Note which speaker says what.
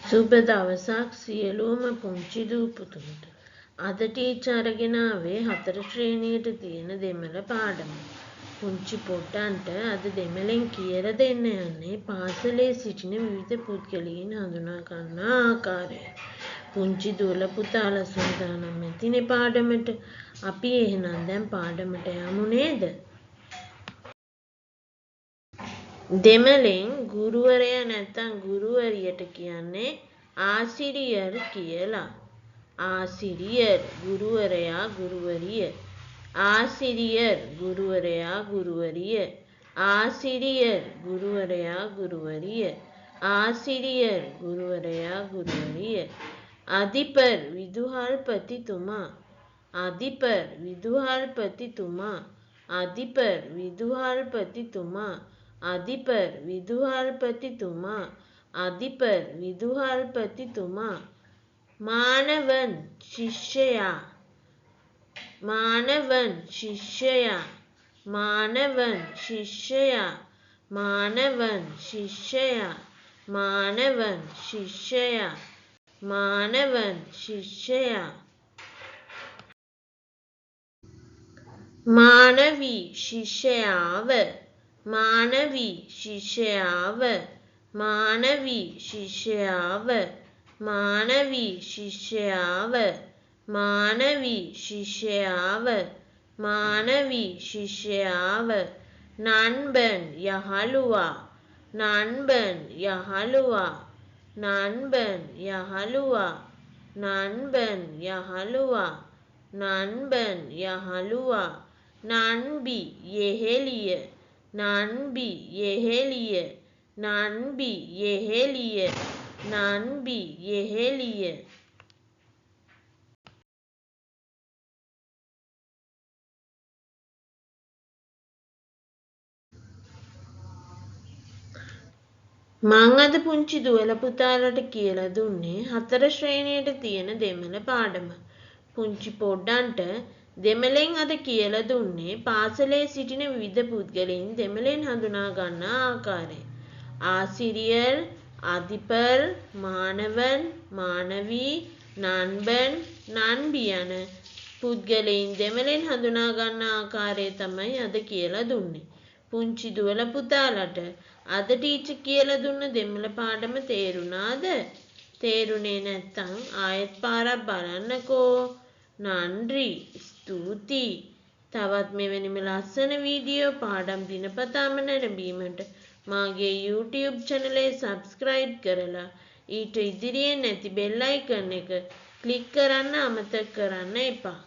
Speaker 1: සුබ දවසක් සියලුම පුංචි දූ පුතුන්ට. අද ටීචර් අරගෙන ආවේ 4 ශ්‍රේණියට තියෙන දෙමළ පාඩම. පුංචි පොඩ්ඩන්ට අද දෙමළෙන් කියලා දෙන්න යන්නේ පාසලේ සිටින විවිධ පුද්ගලයන් හඳුනා ගන්නා ආකාරය. පුංචි දුවල පුතාලා සූදානම් ඇතිනේ පාඩමට. අපි එහෙනම් දැන් පාඩමට යමු නේද? දෙමළෙන් ගුරුවරයා නැත්නම් ගුරුවරියට කියන්නේ ආසිරියර් කියලා. ආසිරියර් ගුරුවරයා ගුරුවරිය. ආසිරියර් ගුරුවරයා ගුරුවරිය. ආසිරියර් ගුරුවරයා ගුරුවරිය. ආසිරියර් ගුරුවරයා ගුරුවරිය. අධිපර් විදුහල්පතිතුමා. අධිපර් විදුහල්පතිතුමා. අධිපර් විදුහල්පතිතුමා. අධිපර් විදුහල්පතිතුමා. අධිපර් විදුහල්පතිතුමා. මානවන් ශිෂ්‍යයා. මානවන් ශිෂ්‍යයා. මානවන් ශිෂ්‍යයා. මානවන් ශිෂ්‍යයා. මානවන් ශිෂ්‍යයා. මානවන් ශිෂ්‍යයා. මානවී ශිෂ්‍යයාව. මානවී ශිෂ්‍යයාව. මානවී ශිෂ්‍යයාව. මානවී ශිෂ්‍යයාව. මානවී ශිෂ්‍යයාව. මානවී ශිෂ්‍යයාව. නන්බන් යහළුවා. නන්බන් යහළුවා. නන්බන් යහළුවා. නන්බන් යහළුවා. නන්බන් යහළුවා. නන්බි යෙහෙළිය. නන්බි යෙහෙළිය. නන්බි යෙහෙළිය. නන්බි යෙහෙළිය. මං අද පුංචි දුවල පුතාලට කියලා දුන්නේ 4 ශ්‍රේණියට තියෙන දෙමළ පාඩම. පුංචි පොඩ්ඩන්ට දෙමළෙන් අද කියලා දුන්නේ පාසලේ සිටින විවිධ පුද්ගලයන් දෙමළෙන් හඳුනා ගන්නා ආකාරය. ආසිරියර්, අධිපර්, මානවන්, මානවී, නන්බන්, නන්බි යන පුද්ගලයන් දෙමළෙන් හඳුනා ගන්නා ආකාරය තමයි අද කියලා දුන්නේ. පුංචි දුවල පුතාලට අද ටීචර් කියලා දුන්න දෙමළ පාඩම තේරුණාද? තේරුණේ නැත්නම් ආයෙත් පාරක් බලන්නකෝ. නන්රි ස්තුතියි. තවත් මෙවැනිම ලස්සන වීඩියෝ පාඩම් දිනපතාම නැරඹීමට මාගේ YouTube channel එක subscribe කරලා ඊට ඉදිරියෙන් නැති bell icon එක click කරන්න අමතක කරන්න එපා.